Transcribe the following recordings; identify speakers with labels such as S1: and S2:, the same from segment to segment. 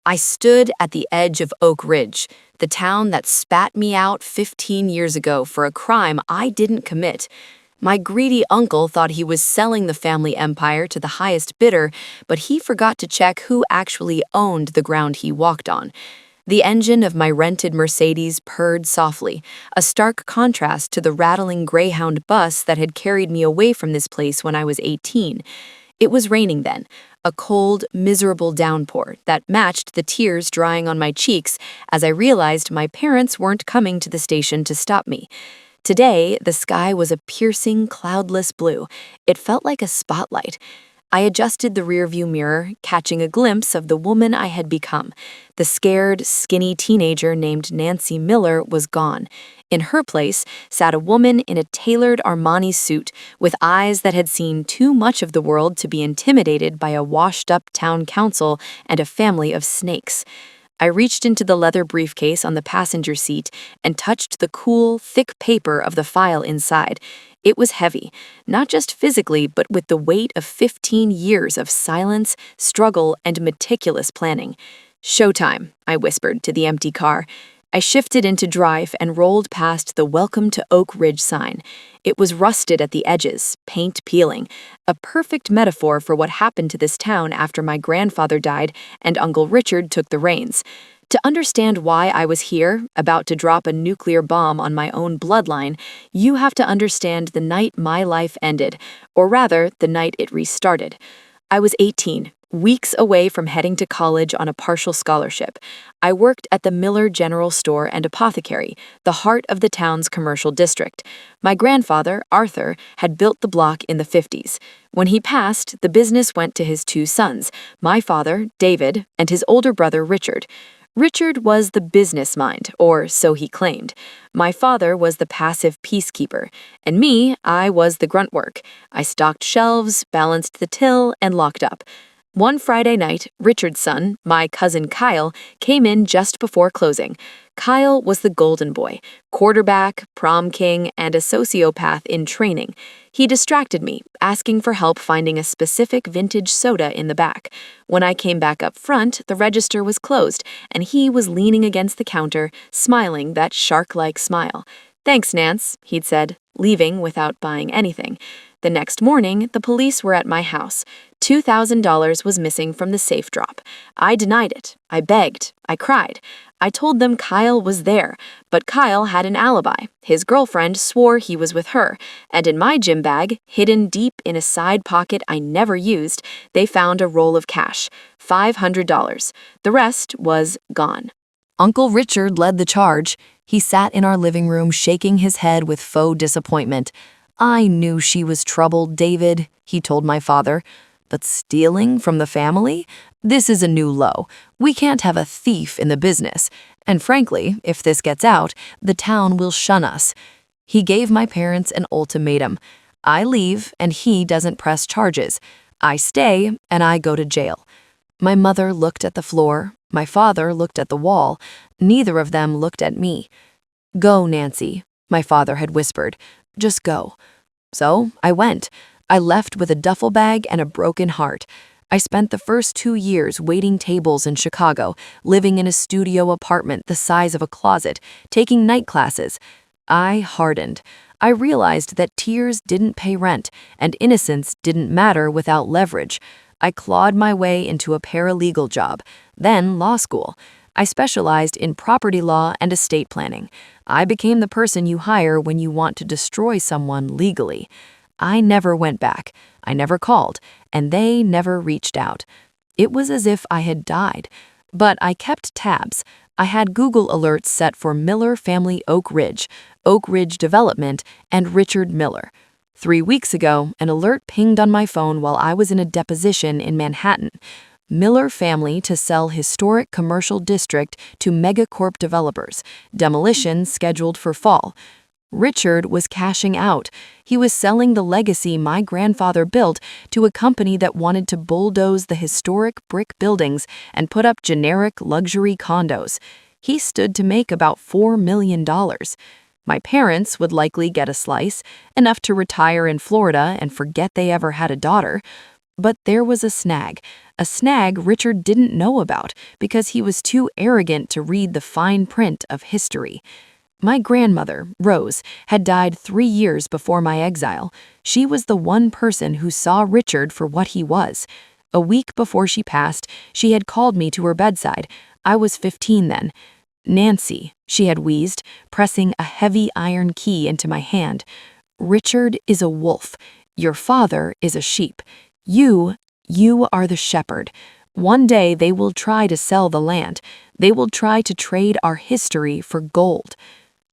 S1: I stood at the edge of Oak Ridge, the town that spat me out 15 years ago for a crime I didn't commit. My greedy uncle thought he was selling the family empire to the highest bidder, but he forgot to check who actually owned the ground he walked on. The engine of my rented Mercedes purred softly, a stark contrast to the rattling Greyhound bus that had carried me away from this place when I was 18. It was raining then, a cold, miserable downpour that matched the tears drying on my cheeks as I realized my parents weren't coming to the station to stop me. Today, the sky was a piercing, cloudless blue. It felt like a spotlight. I adjusted the rearview mirror, catching a glimpse of the woman I had become. The scared, skinny teenager named Nancy Miller was gone. In her place sat a woman in a tailored Armani suit with eyes that had seen too much of the world to be intimidated by a washed-up town council and a family of snakes. I reached into the leather briefcase on the passenger seat and touched the cool, thick paper of the file inside. It was heavy, not just physically, but with the weight of 15 years of silence, struggle, and meticulous planning. "Showtime," I whispered to the empty car. I shifted into drive and rolled past the Welcome to Oak Ridge sign. It was rusted at the edges, paint peeling, a perfect metaphor for what happened to this town after my grandfather died and Uncle Richard took the reins. To understand why I was here, about to drop a nuclear bomb on my own bloodline, you have to understand the night my life ended, or rather, the night it restarted. I was 18, weeks away from heading to college on a partial scholarship. I worked at the Miller General Store and Apothecary, the heart of the town's commercial district. My grandfather, Arthur, had built the block in the 50s. When he passed, the business went to his two sons, my father, David, and his older brother, Richard. Richard was the business mind, or so he claimed. My father was the passive peacekeeper, and I was the grunt work. I stocked shelves, balanced the till, and locked up. One Friday night, Richard's son, my cousin Kyle, came in just before closing. Kyle was the golden boy, quarterback, prom king, and a sociopath in training. He distracted me, asking for help finding a specific vintage soda in the back. When I came back up front, the register was closed, and he was leaning against the counter, smiling that shark-like smile. "Thanks, Nance," he'd said, leaving without buying anything. The next morning, the police were at my house. $2,000 was missing from the safe drop. I denied it. I begged. I cried. I told them Kyle was there, but Kyle had an alibi. His girlfriend swore he was with her, and in my gym bag, hidden deep in a side pocket I never used, they found a roll of cash, $500. The rest was gone. Uncle Richard led the charge. He sat in our living room shaking his head with faux disappointment. "I knew she was troubled, David," he told my father. "But stealing from the family? This is a new low. We can't have a thief in the business. And frankly, if this gets out, the town will shun us." He gave my parents an ultimatum. I leave, and he doesn't press charges. I stay, and I go to jail. My mother looked at the floor. My father looked at the wall. Neither of them looked at me. "Go, Nancy," my father had whispered. "Just go." So I went. I left with a duffel bag and a broken heart. I spent the first 2 years waiting tables in Chicago, living in a studio apartment the size of a closet, taking night classes. I hardened. I realized that tears didn't pay rent, and innocence didn't matter without leverage. I clawed my way into a paralegal job, then law school. I specialized in property law and estate planning. I became the person you hire when you want to destroy someone legally. I never went back. I never called, and they never reached out. It was as if I had died. But I kept tabs. I had Google alerts set for Miller Family Oak Ridge Development, and Richard Miller. 3 weeks ago, an alert pinged on my phone while I was in a deposition in Manhattan. Miller family to sell historic commercial district to megacorp developers. Demolition scheduled for fall. Richard was cashing out. He was selling the legacy my grandfather built to a company that wanted to bulldoze the historic brick buildings and put up generic luxury condos. He stood to make about $4 million. My parents would likely get a slice, enough to retire in Florida and forget they ever had a daughter. But there was a snag Richard didn't know about because he was too arrogant to read the fine print of history. My grandmother, Rose, had died 3 years before my exile. She was the one person who saw Richard for what he was. A week before she passed, she had called me to her bedside. I was 15 then. "Nancy," she had wheezed, pressing a heavy iron key into my hand. "Richard is a wolf. Your father is a sheep. You are the shepherd. One day they will try to sell the land. They will try to trade our history for gold."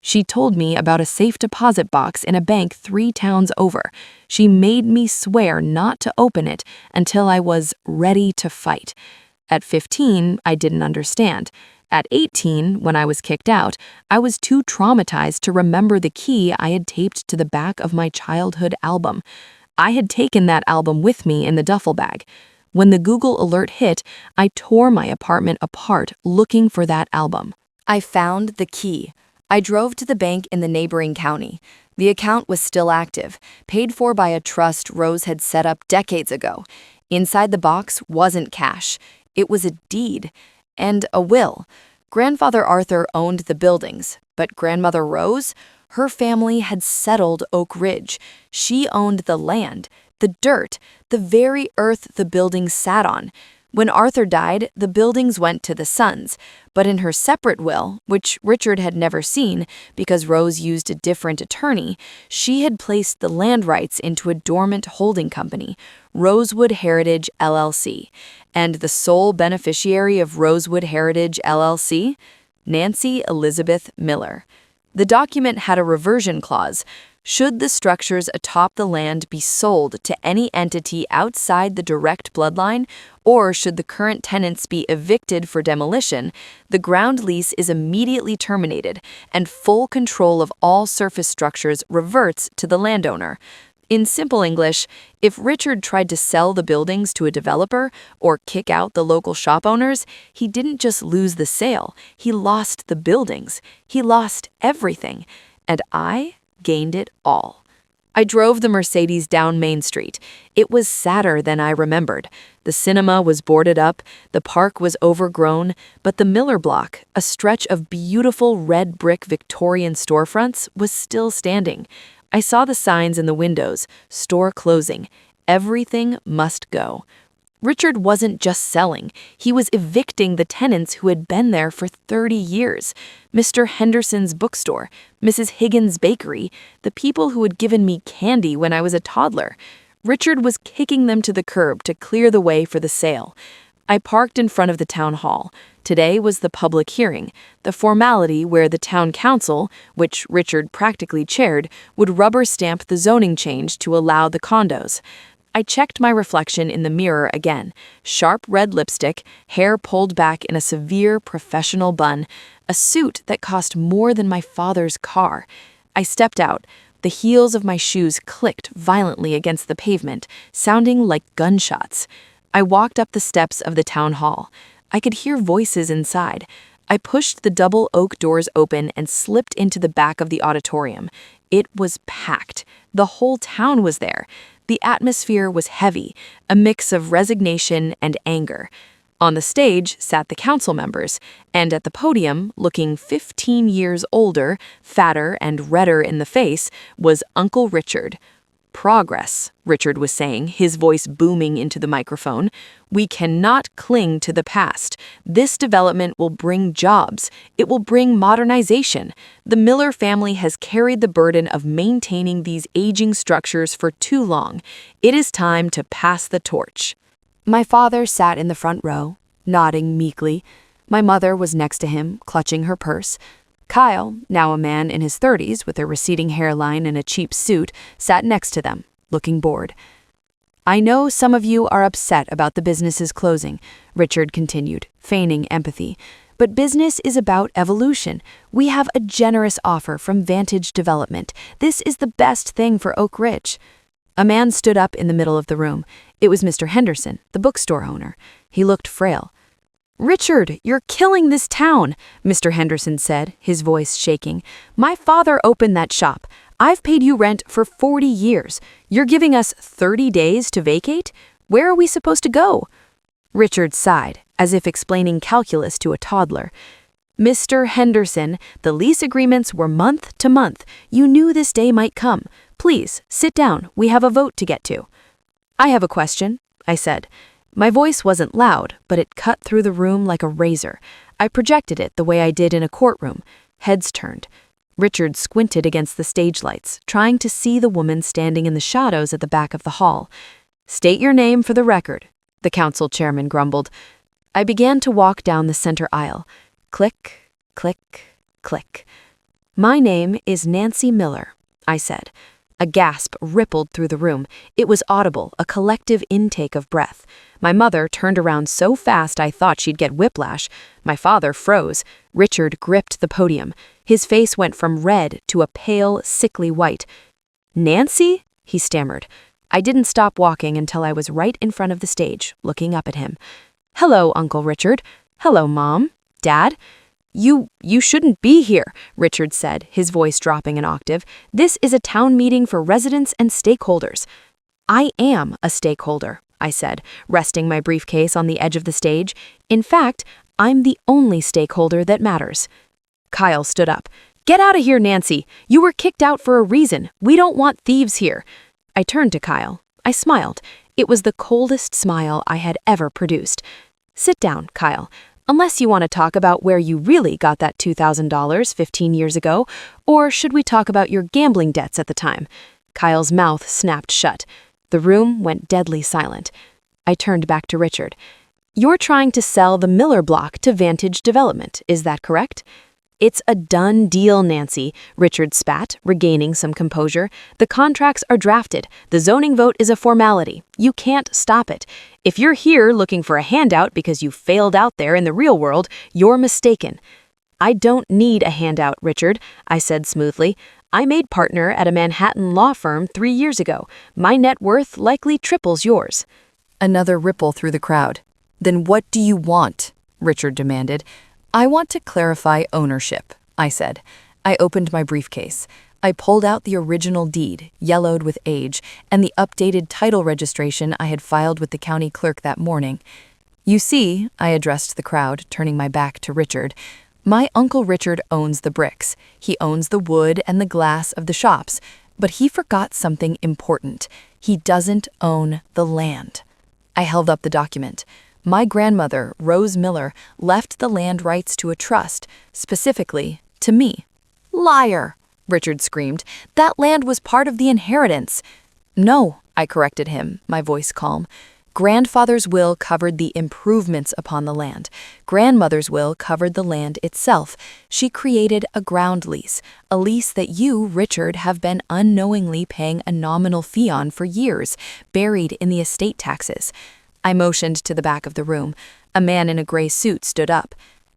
S1: She told me about a safe deposit box in a bank 3 towns over. She made me swear not to open it until I was ready to fight. At 15, I didn't understand. At 18, when I was kicked out, I was too traumatized to remember the key I had taped to the back of my childhood album. I had taken that album with me in the duffel bag. When the Google alert hit, I tore my apartment apart looking for that album. I found the key. I drove to the bank in the neighboring county. The account was still active, paid for by a trust Rose had set up decades ago. Inside the box wasn't cash. It was a deed and a will. Grandfather Arthur owned the buildings, but Grandmother Rose, her family had settled Oak Ridge. She owned the land, the dirt, the very earth the buildings sat on. When Arthur died, the buildings went to the sons, but in her separate will, which Richard had never seen because Rose used a different attorney, she had placed the land rights into a dormant holding company, Rosewood Heritage LLC, and the sole beneficiary of Rosewood Heritage LLC, Nancy Elizabeth Miller. The document had a reversion clause. Should the structures atop the land be sold to any entity outside the direct bloodline, or should the current tenants be evicted for demolition, the ground lease is immediately terminated and full control of all surface structures reverts to the landowner. In simple English, if Richard tried to sell the buildings to a developer or kick out the local shop owners, he didn't just lose the sale, he lost the buildings. He lost everything. And I gained it all. I drove the Mercedes down Main Street. It was sadder than I remembered. The cinema was boarded up, the park was overgrown, but the Miller Block, a stretch of beautiful red brick Victorian storefronts, was still standing. I saw the signs in the windows, store closing. Everything must go. Richard wasn't just selling, he was evicting the tenants who had been there for 30 years. Mr. Henderson's bookstore, Mrs. Higgins' bakery, the people who had given me candy when I was a toddler. Richard was kicking them to the curb to clear the way for the sale. I parked in front of the town hall. Today was the public hearing, the formality where the town council, which Richard practically chaired, would rubber stamp the zoning change to allow the condos. I checked my reflection in the mirror again. Sharp red lipstick, hair pulled back in a severe professional bun, a suit that cost more than my father's car. I stepped out. The heels of my shoes clicked violently against the pavement, sounding like gunshots. I walked up the steps of the town hall. I could hear voices inside. I pushed the double oak doors open and slipped into the back of the auditorium. It was packed. The whole town was there. The atmosphere was heavy, a mix of resignation and anger. On the stage sat the council members, and at the podium, looking 15 years older, fatter, and redder in the face, was Uncle Richard. "Progress," Richard was saying, his voice booming into the microphone. "We cannot cling to the past. This development will bring jobs. It will bring modernization. The Miller family has carried the burden of maintaining these aging structures for too long. It is time to pass the torch." My father sat in the front row, nodding meekly. My mother was next to him, clutching her purse. Kyle, now a man in his 30s with a receding hairline and a cheap suit, sat next to them, looking bored. "I know some of you are upset about the business's closing," Richard continued, feigning empathy. "But business is about evolution. We have a generous offer from Vantage Development. This is the best thing for Oak Ridge." A man stood up in the middle of the room. It was Mr. Henderson, the bookstore owner. He looked frail. "Richard, you're killing this town," Mr. Henderson said, his voice shaking. "My father opened that shop. I've paid you rent for 40 years. You're giving us 30 days to vacate? Where are we supposed to go?" Richard sighed, as if explaining calculus to a toddler. "Mr. Henderson, the lease agreements were month to month. You knew this day might come. Please, sit down. We have a vote to get to." "I have a question," I said. My voice wasn't loud, but it cut through the room like a razor. I projected it the way I did in a courtroom. Heads turned. Richard squinted against the stage lights, trying to see the woman standing in the shadows at the back of the hall. "State your name for the record," the council chairman grumbled. I began to walk down the center aisle. Click, click, click. "My name is Nancy Miller," I said. A gasp rippled through the room. It was audible, a collective intake of breath. My mother turned around so fast I thought she'd get whiplash. My father froze. Richard gripped the podium. His face went from red to a pale, sickly white. "Nancy?" he stammered. I didn't stop walking until I was right in front of the stage, looking up at him. "Hello, Uncle Richard. Hello, Mom. Dad?" You shouldn't be here," Richard said, his voice dropping an octave. "This is a town meeting for residents and stakeholders." "I am a stakeholder," I said, resting my briefcase on the edge of the stage. "In fact, I'm the only stakeholder that matters." Kyle stood up. "Get out of here, Nancy. You were kicked out for a reason. We don't want thieves here." I turned to Kyle. I smiled. It was the coldest smile I had ever produced. "Sit down, Kyle. Unless you want to talk about where you really got that $2,000 15 years ago, or should we talk about your gambling debts at the time?" Kyle's mouth snapped shut. The room went deadly silent. I turned back to Richard. "You're trying to sell the Miller block to Vantage Development, is that correct?" "It's a done deal, Nancy," Richard spat, regaining some composure. "The contracts are drafted. The zoning vote is a formality. You can't stop it. If you're here looking for a handout because you failed out there in the real world, you're mistaken." "I don't need a handout, Richard," I said smoothly. "I made partner at a Manhattan law firm 3 years ago. My net worth likely triples yours." Another ripple through the crowd. "Then what do you want?" Richard demanded. "I want to clarify ownership," I said. I opened my briefcase. I pulled out the original deed, yellowed with age, and the updated title registration I had filed with the county clerk that morning. "You see," I addressed the crowd, turning my back to Richard, "my Uncle Richard owns the bricks. He owns the wood and the glass of the shops. But he forgot something important. He doesn't own the land." I held up the document. My grandmother, Rose Miller, left the land rights to a trust, specifically to me. "Liar!" Richard screamed. "That land was part of the inheritance." "No," I corrected him, my voice calm. "Grandfather's will covered the improvements upon the land. Grandmother's will covered the land itself. She created a ground lease, a lease that you, Richard, have been unknowingly paying a nominal fee on for years, buried in the estate taxes." I motioned to the back of the room. A man in a gray suit stood up.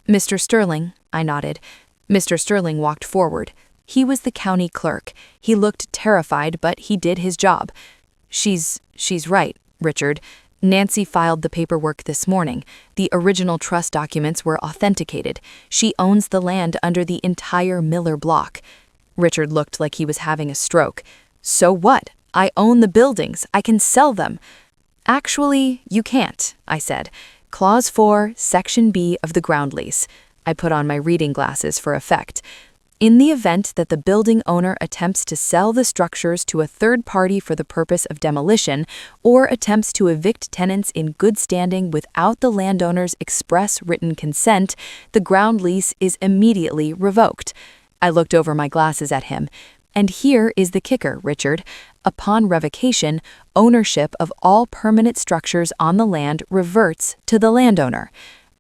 S1: "Mr. Sterling," I nodded. Mr. Sterling walked forward. He was the county clerk. He looked terrified, but he did his job. She's right, Richard. Nancy filed the paperwork this morning. The original trust documents were authenticated. She owns the land under the entire Miller block." Richard looked like he was having a stroke. "So what? I own the buildings. I can sell them." "Actually, you can't," I said. "Clause 4, Section B of the ground lease." I put on my reading glasses for effect. "In the event that the building owner attempts to sell the structures to a third party for the purpose of demolition, or attempts to evict tenants in good standing without the landowner's express written consent, the ground lease is immediately revoked." I looked over my glasses at him. "And here is the kicker, Richard. Upon revocation, ownership of all permanent structures on the land reverts to the landowner."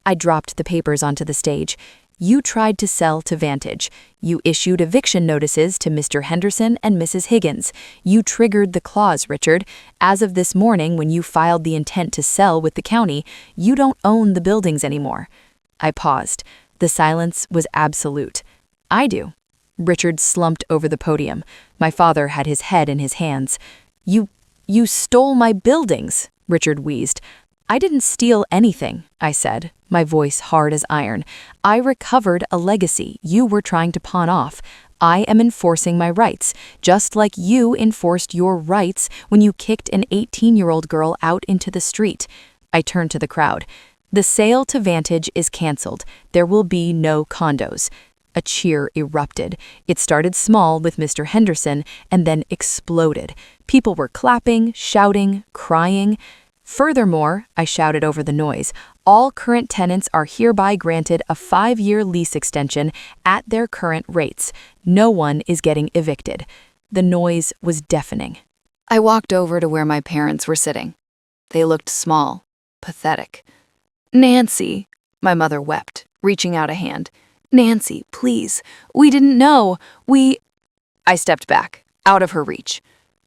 S1: I dropped the papers onto the stage. "You tried to sell to Vantage. You issued eviction notices to Mr. Henderson and Mrs. Higgins. You triggered the clause, Richard. As of this morning, when you filed the intent to sell with the county, you don't own the buildings anymore." I paused. The silence was absolute. "I do." Richard slumped over the podium. My father had his head in his hands. You stole my buildings," Richard wheezed. "I didn't steal anything," I said, my voice hard as iron. "I recovered a legacy you were trying to pawn off. I am enforcing my rights, just like you enforced your rights when you kicked an 18-year-old girl out into the street. I turned to the crowd. The sale to Vantage is canceled. There will be no condos. A cheer erupted. It started small with Mr. Henderson and then exploded. People were clapping, shouting, crying. Furthermore, I shouted over the noise, all current tenants are hereby granted a 5-year lease extension at their current rates. No one is getting evicted. The noise was deafening. I walked over to where my parents were sitting. They looked small, pathetic. "Nancy," my mother wept, reaching out a hand. "Nancy, please, we didn't know. I stepped back, out of her reach.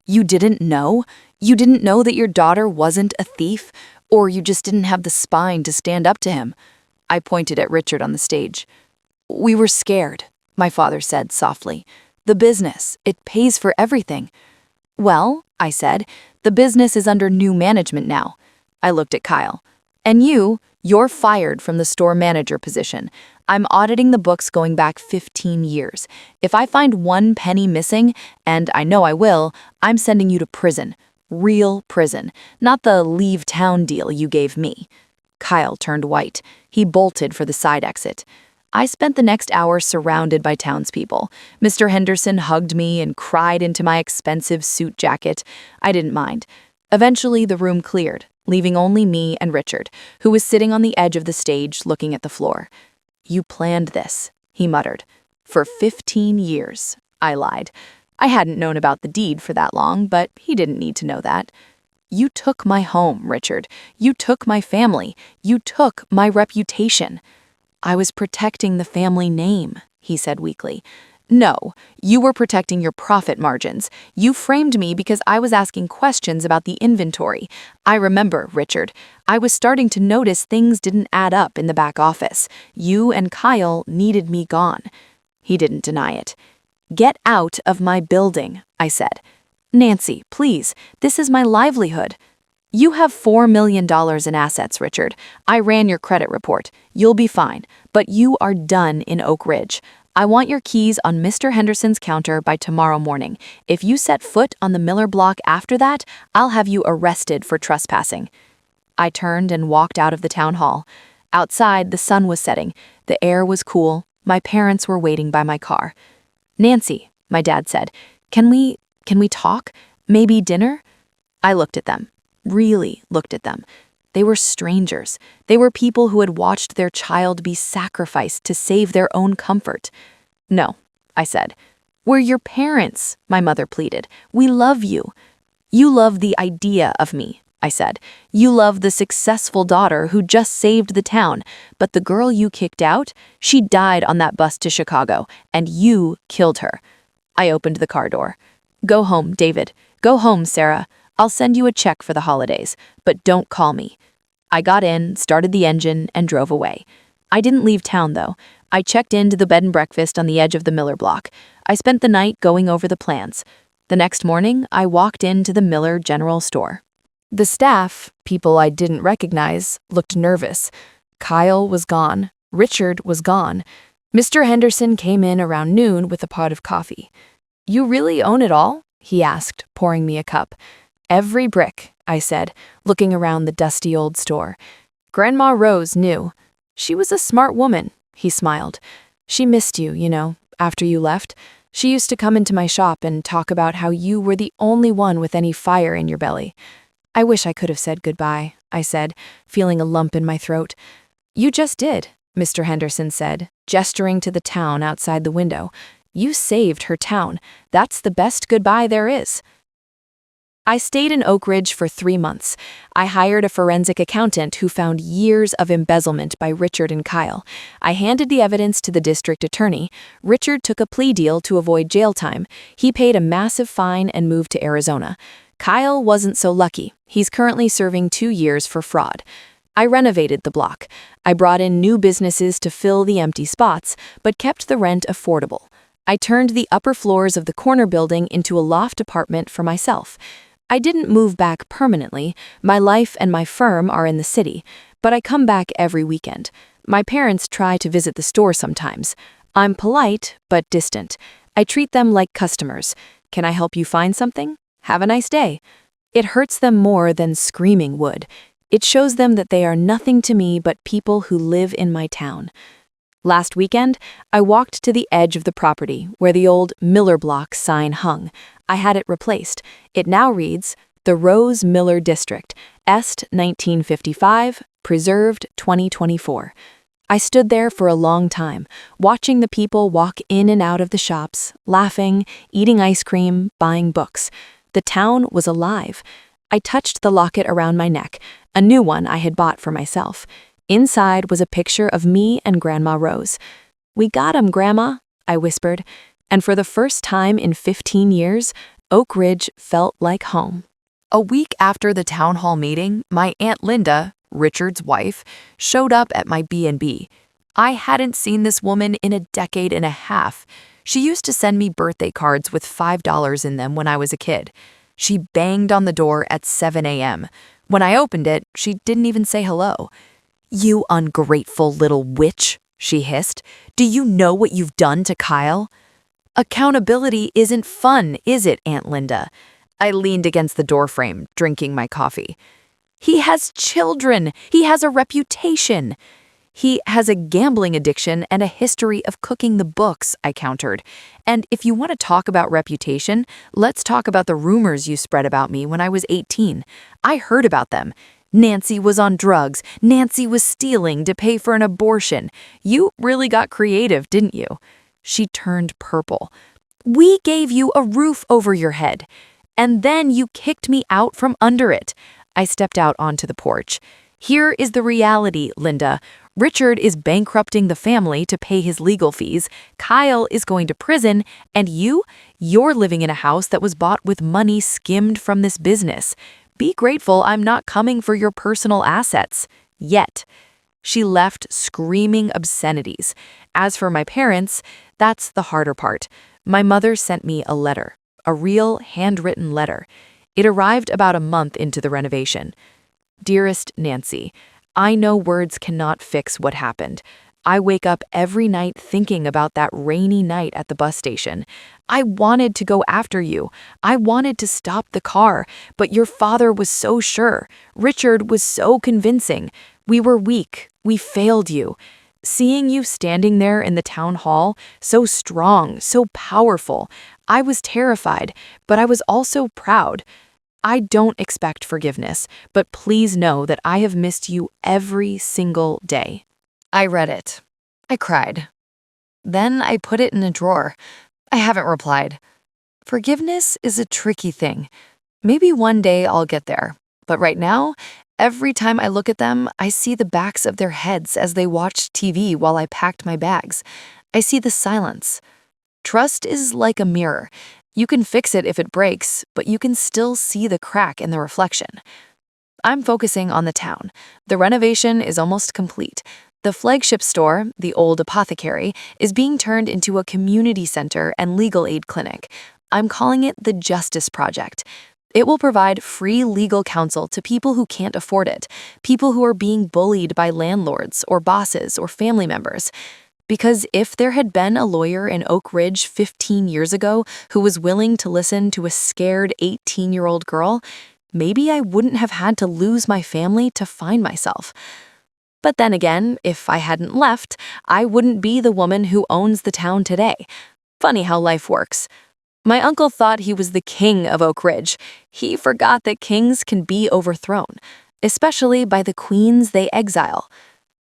S1: "You didn't know? You didn't know that your daughter wasn't a thief? Or you just didn't have the spine to stand up to him?" I pointed at Richard on the stage. "We were scared," my father said softly. "The business, it pays for everything." "Well," I said, "the business is under new management now." I looked at Kyle. "And you're fired from the store manager position. I'm auditing the books going back 15 years. If I find 1 penny missing, and I know I will, I'm sending you to prison. Real prison, not the leave town deal you gave me." Kyle turned white. He bolted for the side exit. I spent the next hour surrounded by townspeople. Mr. Henderson hugged me and cried into my expensive suit jacket. I didn't mind. Eventually, the room cleared, leaving only me and Richard, who was sitting on the edge of the stage looking at the floor. "You planned this," he muttered. "For 15 years, I lied. I hadn't known about the deed for that long, but he didn't need to know that. "You took my home, Richard. You took my family. You took my reputation." "I was protecting the family name," he said weakly. "No, you were protecting your profit margins. You framed me because I was asking questions about the inventory. I remember, Richard. I was starting to notice things didn't add up in the back office. You and Kyle needed me gone." He didn't deny it. "Get out of my building," I said. "Nancy, please, this is my livelihood." "You have $4 million in assets, Richard. I ran your credit report. You'll be fine. But you are done in Oak Ridge. I want your keys on Mr. Henderson's counter by tomorrow morning. If you set foot on the Miller block after that, I'll have you arrested for trespassing." I turned and walked out of the town hall. Outside, the sun was setting. The air was cool. My parents were waiting by my car. "Nancy," my dad said, Can we talk? Maybe dinner?" I looked at them, really looked at them. They were strangers. They were people who had watched their child be sacrificed to save their own comfort. "No," I said. "We're your parents," my mother pleaded. "We love you." "You love the idea of me," I said. "You love the successful daughter who just saved the town. But the girl you kicked out, she died on that bus to Chicago, and you killed her." I opened the car door. "Go home, David. Go home, Sarah. I'll send you a check for the holidays, but don't call me." I got in, started the engine, and drove away. I didn't leave town, though. I checked into the bed and breakfast on the edge of the Miller block. I spent the night going over the plans. The next morning, I walked into the Miller General Store. The staff, people I didn't recognize, looked nervous. Kyle was gone. Richard was gone. Mr. Henderson came in around noon with a pot of coffee. "You really own it all?" he asked, pouring me a cup. "Every brick," I said, looking around the dusty old store. "Grandma Rose knew. She was a smart woman," he smiled. "She missed you, after you left. She used to come into my shop and talk about how you were the only one with any fire in your belly." "I wish I could have said goodbye," I said, feeling a lump in my throat. "You just did," Mr. Henderson said, gesturing to the town outside the window. "You saved her town. That's the best goodbye there is." I stayed in Oak Ridge for 3 months. I hired a forensic accountant who found years of embezzlement by Richard and Kyle. I handed the evidence to the district attorney. Richard took a plea deal to avoid jail time. He paid a massive fine and moved to Arizona. Kyle wasn't so lucky. He's currently serving 2 years for fraud. I renovated the block. I brought in new businesses to fill the empty spots, but kept the rent affordable. I turned the upper floors of the corner building into a loft apartment for myself. I didn't move back permanently. My life and my firm are in the city, but I come back every weekend. My parents try to visit the store sometimes. I'm polite, but distant. I treat them like customers. Can I help you find something? Have a nice day. It hurts them more than screaming would. It shows them that they are nothing to me but people who live in my town. Last weekend, I walked to the edge of the property where the old Miller Block sign hung. I had it replaced. It now reads, The Rose Miller District, Est 1955, Preserved 2024. I stood there for a long time, watching the people walk in and out of the shops, laughing, eating ice cream, buying books. The town was alive. I touched the locket around my neck, a new one I had bought for myself. Inside was a picture of me and Grandma Rose. "We got 'em, Grandma," I whispered, and for the first time in 15 years, Oak Ridge felt like home. A week after the town hall meeting, my Aunt Linda, Richard's wife, showed up at my B&B. I hadn't seen this woman in a decade and a half. She used to send me birthday cards with $5 in them when I was a kid. She banged on the door at 7 a.m. When I opened it, she didn't even say hello. "You ungrateful little witch," she hissed. "Do you know what you've done to Kyle?" "Accountability isn't fun, is it, Aunt Linda?" I leaned against the doorframe, drinking my coffee. "He has children. He has a reputation." "He has a gambling addiction and a history of cooking the books," I countered. "And if you want to talk about reputation, let's talk about the rumors you spread about me when I was 18. I heard about them. Nancy was on drugs. Nancy was stealing to pay for an abortion. You really got creative, didn't you?" She turned purple. "We gave you a roof over your head. And then you kicked me out from under it." I stepped out onto the porch. "Here is the reality, Linda. Richard is bankrupting the family to pay his legal fees. Kyle is going to prison. And you're living in a house that was bought with money skimmed from this business. Be grateful I'm not coming for your personal assets. Yet." She left screaming obscenities. As for my parents, that's the harder part. My mother sent me a letter, a real handwritten letter. It arrived about a month into the renovation. "Dearest Nancy, I know words cannot fix what happened. I wake up every night thinking about that rainy night at the bus station. I wanted to go after you. I wanted to stop the car, but your father was so sure. Richard was so convincing. We were weak. We failed you. Seeing you standing there in the town hall, so strong, so powerful, I was terrified, but I was also proud. I don't expect forgiveness, but please know that I have missed you every single day." I read it. I cried. Then I put it in a drawer. I haven't replied. Forgiveness is a tricky thing. Maybe one day I'll get there. But right now, every time I look at them, I see the backs of their heads as they watched TV while I packed my bags. I see the silence. Trust is like a mirror. You can fix it if it breaks, but you can still see the crack in the reflection. I'm focusing on the town. The renovation is almost complete. The flagship store, the old apothecary, is being turned into a community center and legal aid clinic. I'm calling it the Justice Project. It will provide free legal counsel to people who can't afford it, people who are being bullied by landlords or bosses or family members. Because if there had been a lawyer in Oak Ridge 15 years ago who was willing to listen to a scared 18-year-old girl, maybe I wouldn't have had to lose my family to find myself. But then again, if I hadn't left, I wouldn't be the woman who owns the town today. Funny how life works. My uncle thought he was the king of Oak Ridge. He forgot that kings can be overthrown, especially by the queens they exile.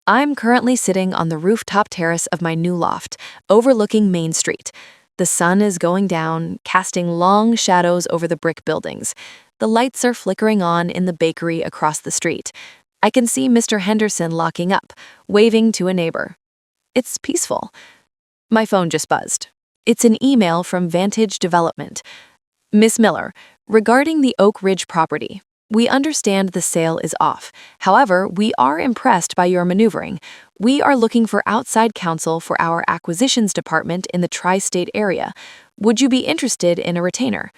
S1: I'm currently sitting on the rooftop terrace of my new loft, overlooking Main Street. The sun is going down, casting long shadows over the brick buildings. The lights are flickering on in the bakery across the street. I can see Mr. Henderson locking up, waving to a neighbor. It's peaceful. My phone just buzzed. It's an email from Vantage Development. "Miss Miller, regarding the Oak Ridge property, we understand the sale is off. However, we are impressed by your maneuvering. We are looking for outside counsel for our acquisitions department in the tri-state area. Would you be interested in a retainer?"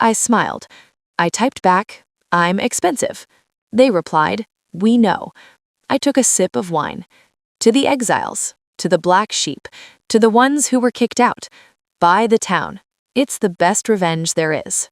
S1: I smiled. I typed back, "I'm expensive." They replied, "We know." I took a sip of wine. To the exiles, to the black sheep, to the ones who were kicked out, Buy the town. It's the best revenge there is.